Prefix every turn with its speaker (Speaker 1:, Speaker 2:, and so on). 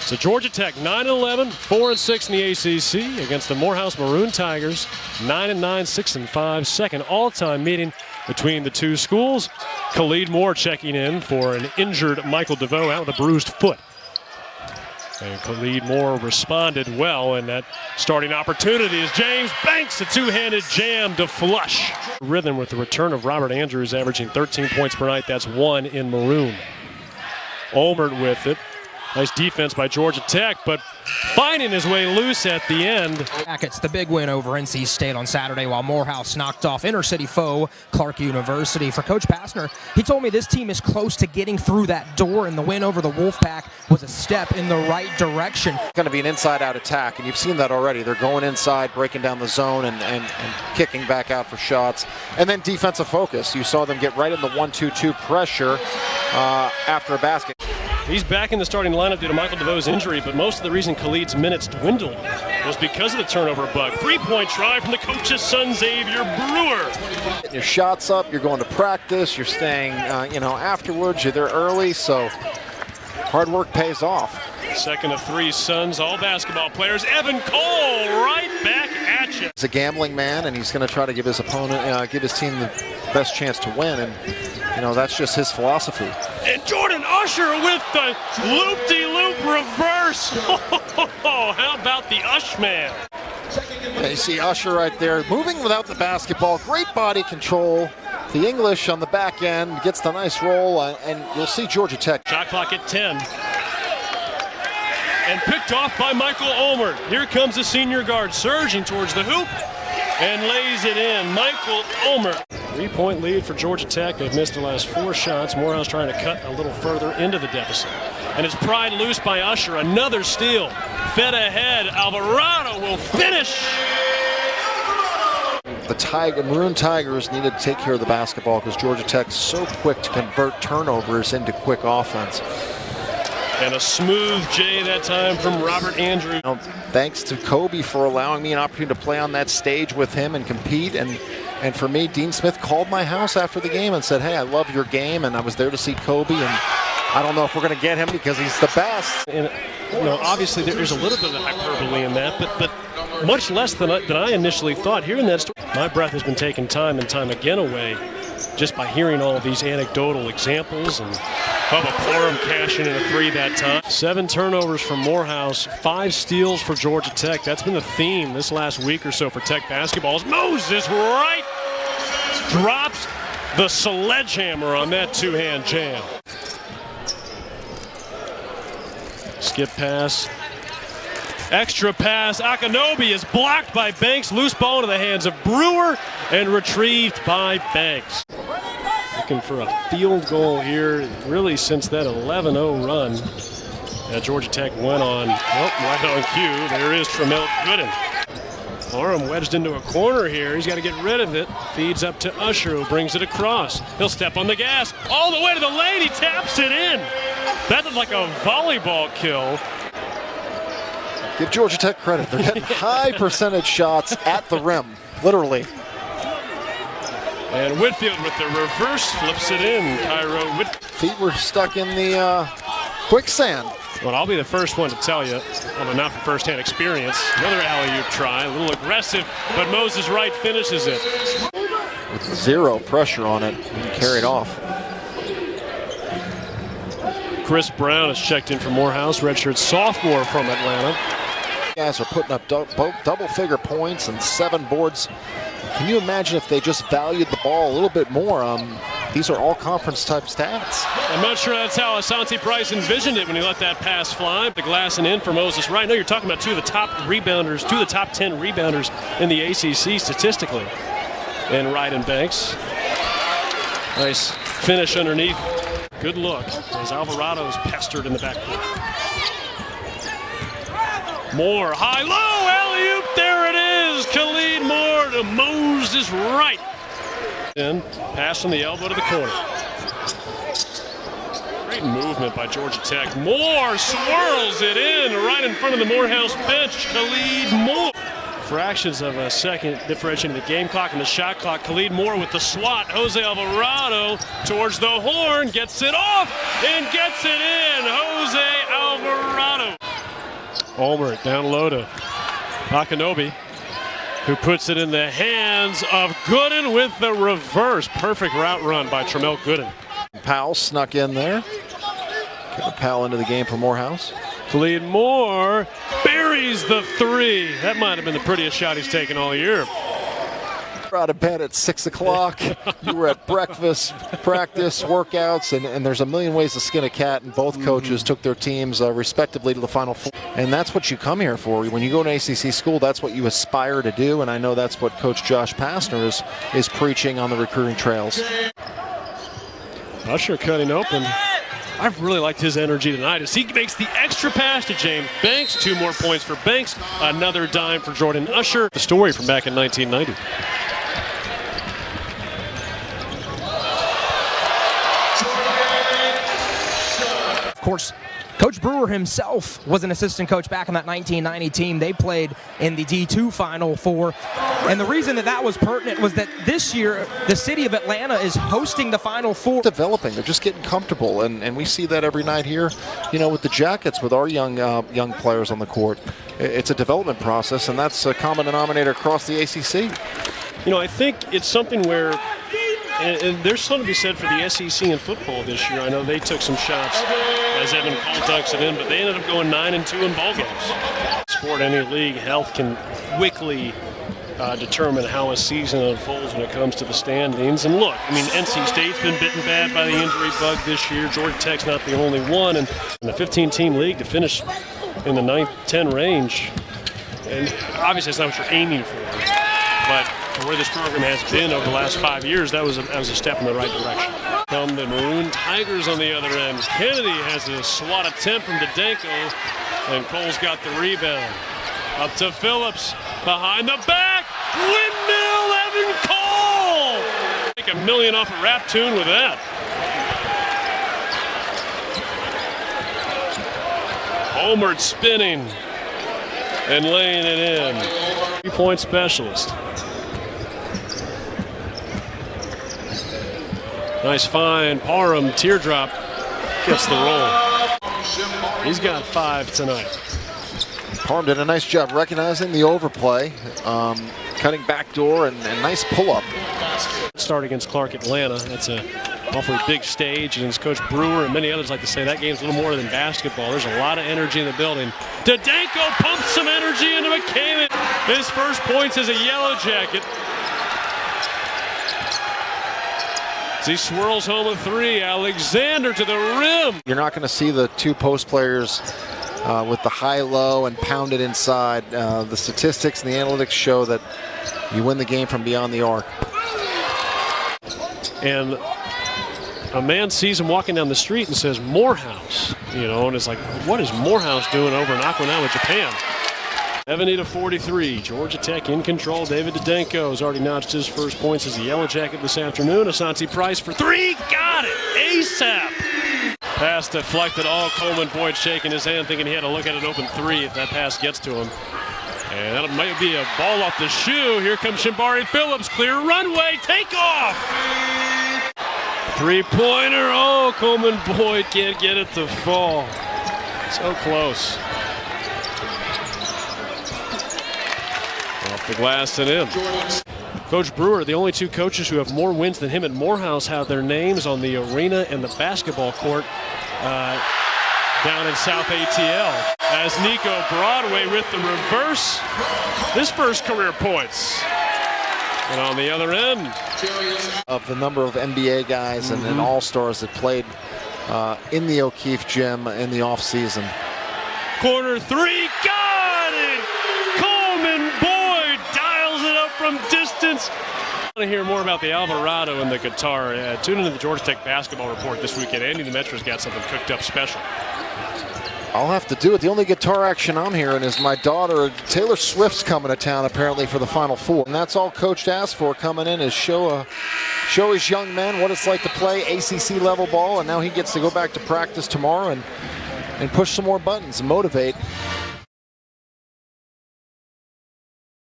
Speaker 1: So Georgia Tech 9-11, 4-6 in the ACC against the Morehouse Maroon Tigers. 9-9, 6-5. Second all-time meeting between the two schools. Khalid Moore checking in for an injured Michael DeVoe out with a bruised foot. And Khalid Moore responded well in that starting opportunity as James Banks, a two-handed jam to flush. Rhythm with the return of Robert Andrews, averaging 13 points per night. That's 1 in Maroon. Olmert with it. Nice defense by Georgia Tech, but finding his way loose at the end.
Speaker 2: It's the big win over NC State on Saturday, while Morehouse knocked off inner-city foe Clark University. For Coach Passner, he told me this team is close to getting through that door, and the win over the Wolfpack was a step in the right direction.
Speaker 3: It's going to be an inside-out attack, and you've seen that already. They're going inside, breaking down the zone, and kicking back out for shots. And then defensive focus. You saw them get right in the 1-2-2 pressure after a basket.
Speaker 1: He's back in the starting lineup due to Michael DeVoe's injury, but most of the reason Khalid's minutes dwindled was because of the turnover bug. Three-point try from the coach's son, Xavier Brewer.
Speaker 3: Getting your shots up, you're going to practice, you're staying, afterwards, you're there early, so hard work pays off.
Speaker 1: Second of three Suns, all basketball players. Evan Cole right back at you.
Speaker 3: He's a gambling man, and he's going to try to give his opponent, give his team the best chance to win, and that's just his philosophy.
Speaker 1: And Jordan Usher with the loop-de-loop reverse. How about the Ush man?
Speaker 3: Yeah, you see Usher right there, moving without the basketball. Great body control. The English on the back end gets the nice roll, and you'll see Georgia Tech.
Speaker 1: Shot clock at 10. And picked off by Michael Olmert. Here comes the senior guard surging towards the hoop and lays it in. Michael Olmert. 3-point lead for Georgia Tech. They've missed the last 4 shots. Morehouse trying to cut a little further into the deficit. And it's pried loose by Usher. Another steal. Fed ahead. Alvarado will finish.
Speaker 3: The Maroon Tigers needed to take care of the basketball because Georgia Tech's so quick to convert turnovers into quick offense.
Speaker 1: And a smooth J that time from Robert Andrews.
Speaker 3: Thanks to Kobe for allowing me an opportunity to play on that stage with him and compete. And for me, Dean Smith called my house after the game and said, hey, I love your game, and I was there to see Kobe, and I don't know if we're going to get him because he's the best.
Speaker 1: And obviously there's a little bit of hyperbole in that, but much less than I initially thought. Hearing that story, my breath has been taken time and time again away just by hearing all of these anecdotal examples. And Bubba Parham cashing in a 3 that time. 7 turnovers from Morehouse, 5 steals for Georgia Tech. That's been the theme this last week or so for Tech basketball. Moses Wright drops the sledgehammer on that two-hand jam. Skip pass. Extra pass. Akinobi is blocked by Banks. Loose ball into the hands of Brewer and retrieved by Banks. Looking for a field goal here, really since that 11-0 run. Georgia Tech went on, right on cue. There is Tramel Gooden. Parham wedged into a corner here. He's got to get rid of it. Feeds up to Usher, who brings it across. He'll step on the gas all the way to the lane. He taps it in. That looked like a volleyball kill.
Speaker 3: Give Georgia Tech credit. They're getting high percentage shots at the rim, literally.
Speaker 1: And Whitfield with the reverse flips it in. Cairo Whitfield.
Speaker 3: Feet were stuck in the quicksand.
Speaker 1: Well, I'll be the first one to tell you, although not from first-hand experience. Another alley-oop try, a little aggressive, but Moses Wright finishes it.
Speaker 3: With 0 pressure on it, and carried off.
Speaker 1: Chris Brown has checked in for Morehouse, redshirt sophomore from Atlanta.
Speaker 3: Guys are putting up double-figure points and 7 boards. Can you imagine if they just valued the ball a little bit more? These are all conference-type stats.
Speaker 1: I'm not sure that's how Asante Price envisioned it when he let that pass fly. The glass and in for Moses Wright. No, you're talking about 2 of the top rebounders, 2 of the top 10 rebounders in the ACC statistically. And Wright and Banks. Nice finish underneath. Good look as Alvarado's pestered in the backcourt. Moore, high-low, alley-oop, there it is! Khalid Moore to Moses Wright. And pass from the elbow to the corner. Great movement by Georgia Tech. Moore swirls it in right in front of the Morehouse bench. Khalid Moore. Fractions of a second differentiating the game clock and the shot clock. Khalid Moore with the swat. Jose Alvarado towards the horn, gets it off and gets it in. Jose Alvarado. Ulmer down low to Akinobi, who puts it in the hands of Gooden with the reverse. Perfect route run by Tremel Gooden.
Speaker 3: Powell snuck in there. Kevin Powell into the game for Morehouse.
Speaker 1: Khalid Moore buries the three. That might have been the prettiest shot he's taken all year.
Speaker 3: Out of bed at 6 o'clock. You were at breakfast, practice, workouts, and there's a million ways to skin a cat, and both coaches took their teams respectively to the Final Four. And that's what you come here for. When you go to ACC school, that's what you aspire to do, and I know that's what Coach Josh Pastner is preaching on the recruiting trails.
Speaker 1: Usher cutting open. I've really liked his energy tonight as he makes the extra pass to James Banks. 2 more points for Banks. Another dime for Jordan Usher. The story from back in 1990.
Speaker 2: Of course, Coach Brewer himself was an assistant coach back in that 1990 team. They played in the D2 Final Four. And the reason that was pertinent was that this year, the city of Atlanta is hosting the Final Four.
Speaker 3: Developing, they're just getting comfortable, and we see that every night here, with the Jackets, with our young players on the court. It's a development process, and that's a common denominator across the ACC.
Speaker 1: I think it's something where, and there's something to be said for the SEC in football this year. I know they took some shots as Evan Cole dunks it in, but they ended up going 9-2 in ball games. Sport, any league, health can quickly determine how a season unfolds when it comes to the standings. And look, NC State's been bitten bad by the injury bug this year. Georgia Tech's not the only one. And in a 15-team league to finish in the 9-10 range, and obviously it's not what you're aiming for, but where this program has been over the last 5 years, that was a step in the right direction. Come the Maroon Tigers on the other end. Kennedy has a swat attempt from Didenko, and Cole's got the rebound. Up to Phillips, behind the back, windmill Evan Cole! Make $1 million off a rap tune with that. Homered spinning and laying it in. 3-point specialist. Nice find. Parham, teardrop, gets the roll. He's got 5 tonight.
Speaker 3: Parham did a nice job recognizing the overplay, cutting backdoor, and nice pull-up.
Speaker 1: Start against Clark Atlanta. That's a awfully big stage, and as Coach Brewer and many others like to say, that game's a little more than basketball. There's a lot of energy in the building. Didenko pumps some energy into McCammon. His first points as a Yellow Jacket. As he swirls home a 3, Alexander to the rim.
Speaker 3: You're not going to see the 2 post players with the high-low and pounded inside. The statistics and the analytics show that you win the game from beyond the arc. And
Speaker 1: a man sees him walking down the street and says, Morehouse, and it's like, what is Morehouse doing over in Okinawa, Japan? 70-43, Georgia Tech in control. David Didenko has already notched his first points as a Yellow Jacket this afternoon. Asante Price for 3, got it, ASAP. Pass deflected, Coleman Boyd shaking his hand, thinking he had to look at an open 3 if that pass gets to him. And that might be a ball off the shoe. Here comes Shimbari Phillips, clear runway, take off. 3-pointer, Coleman Boyd can't get it to fall. So close. Off the glass and in. Coach Brewer, the only 2 coaches who have more wins than him at Morehouse, have their names on the arena and the basketball court down in South ATL. As Nico Broadway with the reverse, his first career points. And on the other end,
Speaker 3: of the number of NBA guys and all-stars that played in the O'Keefe gym in the offseason.
Speaker 1: Corner 3, got it! Coleman Boyd dials it up from distance. I want to hear more about the Alvarado and the guitar. Tune into the Georgia Tech basketball report this weekend. Andy Demetra's got something cooked up special.
Speaker 3: I'll have to do it. The only guitar action I'm hearing is my daughter, Taylor Swift's coming to town apparently for the Final Four. And that's all Coach asked for coming in, is show his young men what it's like to play ACC level ball. And now he gets to go back to practice tomorrow and push some more buttons and motivate.